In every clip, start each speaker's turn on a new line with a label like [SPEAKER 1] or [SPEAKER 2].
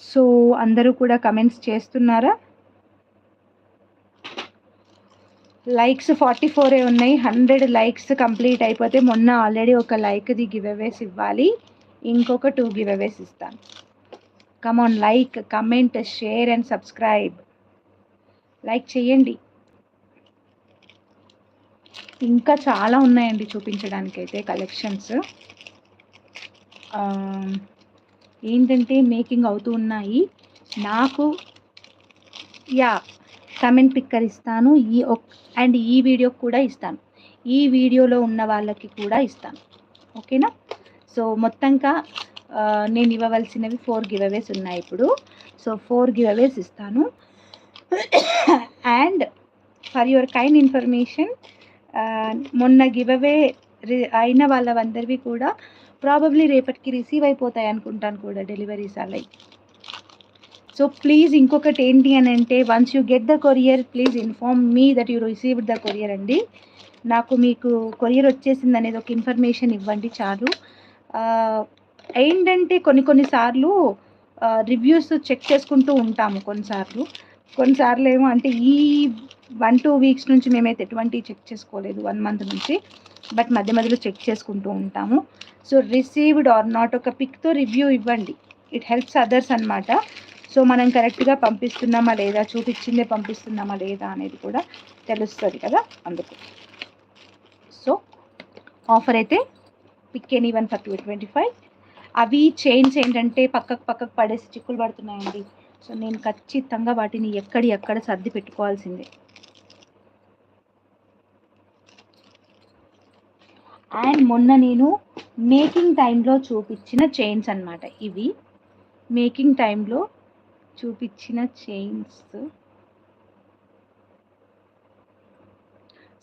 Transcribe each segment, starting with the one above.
[SPEAKER 1] So అందరూ కూడా comments చేస్తున్నారా? లైక్స్ 44 ఉన్నాయి. 100 లైక్స్ కంప్లీట్ అయిపోతే మొన్న ఆల్రెడీ ఒక లైక్ది గివ్ అవేస్ ఇవ్వాలి, ఇంకొక 2 గివ్ అవేస్ ఇస్తాను. Come on, like, comment, share and subscribe. Like చేయండి. ఇంకా చాలా ఉన్నాయండి చూపించడానికైతే కలెక్షన్స్. ఏంటంటే మేకింగ్ అవుతూ ఉన్నాయి నాకు. కమెంట్ పిక్కర్ ఇస్తాను, అండ్ ఈ వీడియోకి కూడా ఇస్తాను, ఈ వీడియోలో ఉన్న వాళ్ళకి కూడా ఇస్తాను. ఓకేనా? సో మొత్తంగా నేను ఇవ్వవలసినవి 4 గివ్ అవేస్ ఉన్నాయి ఇప్పుడు. సో 4 గివ్ అవేస్ ఇస్తాను. And for your kind information, మొన్న గివ్ అవే అయిన వాళ్ళందరివి కూడా ప్రాబబ్లీ రేపటికి రిసీవ్ అయిపోతాయి అనుకుంటాను కూడా, డెలివరీస్ అలాయి. సో ప్లీజ్ ఇంకొకటి ఏంటి అని అంటే, once you get the courier please inform me that you received the courier అండి. నాకు మీకు కొరియర్ వచ్చేసింది అనేది ఒక ఇన్ఫర్మేషన్ ఇవ్వండి చాలు. ఏంటంటే కొన్నిసార్లు రివ్యూస్ చెక్ చేసుకుంటూ ఉంటాము. కొన్నిసార్లు ఏమో అంటే ఈ 1-2 వీక్స్ నుంచి మేమైతే ఎటువంటి చెక్ చేసుకోలేదు, 1 మంత్ నుంచి, బట్ మధ్యలో చెక్ చేసుకుంటూ ఉంటాము. సో రిసీవ్డ్ ఆర్ నాట్ ఒక పిక్తో రివ్యూ ఇవ్వండి, ఇట్ హెల్ప్స్ అదర్స్ అనమాట. సో మనం కరెక్ట్గా పంపిస్తున్నామా లేదా, చూపించిందే పంపిస్తున్నామా లేదా అనేది కూడా తెలుస్తుంది కదా, అందుకు. సో ఆఫర్ అయితే పిక్ ఎనీ వన్ ఫర్ 225. అవి చైన్స్ ఏంటంటే పక్కకు పడేసి చిక్కులు పడుతున్నాయండి. సో నేను ఖచ్చితంగా వాటిని ఎక్కడ సర్ది పెట్టుకోవాల్సిందే. అండ్ మొన్న నేను మేకింగ్ టైంలో చూపించిన చైన్స్ అన్నమాట ఇవి. మేకింగ్ టైంలో చూపించిన చైన్స్.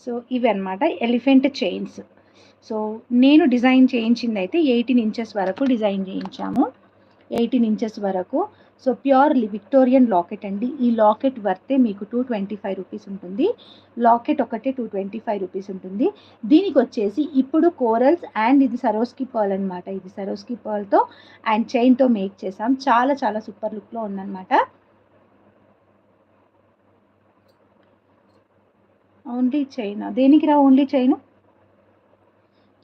[SPEAKER 1] సో ఇవి అన్నమాట ఎలిఫెంట్ చైన్స్. సో నేను డిజైన్ చేయించింది అయితే 18 ఇంచెస్ వరకు డిజైన్ చేయించాము, 18 ఇంచెస్ వరకు. సో ప్యూర్ విక్టోరియన్ లాకెట్ అండి. ఈ లాకెట్ వర్తే మీకు 225 రూపీస్ ఉంటుంది. లాకెట్ ఒకటే 225 రూపీస్ ఉంటుంది. దీనికి వచ్చేసి ఇప్పుడు కోరల్స్ అండ్ ఇది సరోస్కి పర్ల్ అనమాట. ఇది సరోస్కి పర్ల్తో అండ్ చైన్తో మేక్ చేసాం. చాలా చాలా సూపర్ లుక్లో ఉందన్నమాట. ఓన్లీ చైన్ దేనికి రా, ఓన్లీ చైన్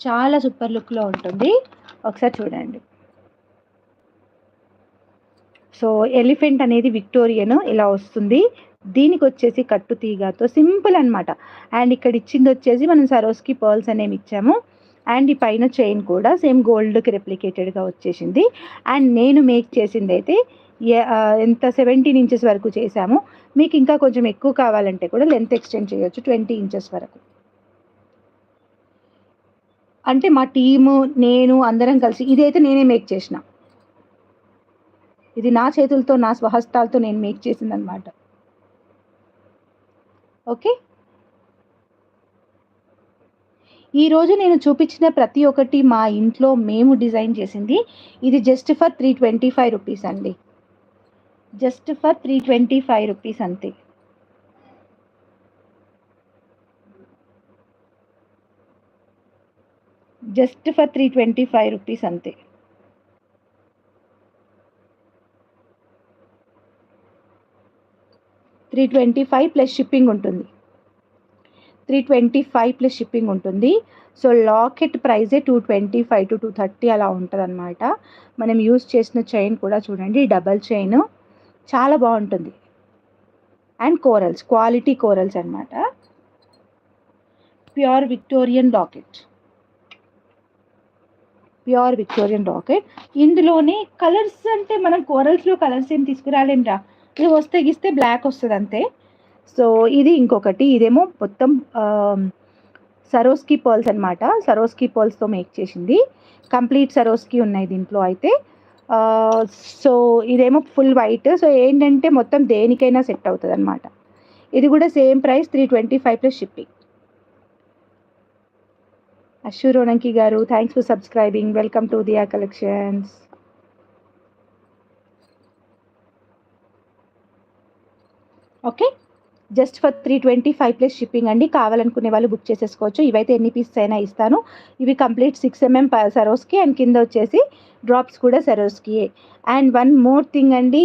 [SPEAKER 1] చాలా సూపర్ లుక్లో ఉంటుంది, ఒకసారి చూడండి. సో ఎలిఫెంట్ అనేది విక్టోరియన్ ఇలా వస్తుంది. దీనికి వచ్చేసి కట్టు తీగతో సింపుల్ అనమాట. అండ్ ఇక్కడ ఇచ్చింది వచ్చేసి మనం సరోస్కి పర్ల్స్ అనేవి ఇచ్చాము. అండ్ ఈ పైన చైన్ కూడా సేమ్ గోల్డ్కి రెప్లికేటెడ్గా వచ్చేసింది. అండ్ నేను మేక్ చేసింది అయితే ఎంత 17 ఇంచెస్ వరకు చేసాము. మీకు ఇంకా కొంచెం ఎక్కువ కావాలంటే కూడా లెంత్ ఎక్స్టెండ్ చేయొచ్చు 20 ఇంచెస్ వరకు. అంటే మా టీము నేను అందరం కలిసి, ఇదైతే నేనే మేక్ చేసిన, ఇది నా చేతులతో నా స్వహస్తాలతో నేను మేక్ చేసిందనమాట. ఓకే, ఈరోజు నేను చూపించిన ప్రతి ఒక్కటి మా ఇంట్లో మేము డిజైన్ చేసింది. ఇది జస్ట్ ఫర్ 325 రూపీస్ అండి, జస్ట్ ఫర్ 325 రూపీస్ అంతే. జస్ట్ ఫర్ 325 రూపీస్ అంతే. $325 ప్లస్ షిప్పింగ్ ఉంటుంది, 325 ప్లస్ షిప్పింగ్ ఉంటుంది. సో లాకెట్ ప్రైజే 225 to 230 అలా ఉంటుంది అనమాట. మనం యూజ్ చేసిన చైన్ కూడా చూడండి, డబల్ చైన్ చాలా బాగుంటుంది. అండ్ కోరల్స్, క్వాలిటీ కోరల్స్ అనమాట. Pure Victorian locket, pure Victorian locket. ఇందులోనే కలర్స్ అంటే మనం కోరల్స్లో కలర్స్ ఏం తీసుకురాలేంరా, ఇది వస్తే గిస్తే బ్లాక్ వస్తుంది అంతే. సో ఇది ఇంకొకటి, ఇదేమో మొత్తం సరోస్కి పర్ల్స్ అనమాట. సరోస్కి పర్ల్స్తో మేక్ చేసింది, కంప్లీట్ సరోస్కి ఉన్నాయి దీంట్లో అయితే. సో ఇదేమో ఫుల్ వైట్. సో ఏంటంటే మొత్తం దేనికైనా సెట్ అవుతుంది అనమాట. ఇది కూడా same price 325 plus shipping. Ashu Ronanki garu, thanks for subscribing, welcome to Diya collections. Okay, just for 325 + shipping అండి. కావాలనుకునే వాళ్ళు బుక్ చేసేసుకోవచ్చు. ఇవైతే ఎన్ని పీసెస్ అయినా ఇస్తాను. ఇవి కంప్లీట్ 6 mm సరోస్కి అండ్ కింద వచ్చేసి డ్రాప్స్ కూడా సరోస్కియే. అండ్ వన్ మోర్ థింగ్ అండి,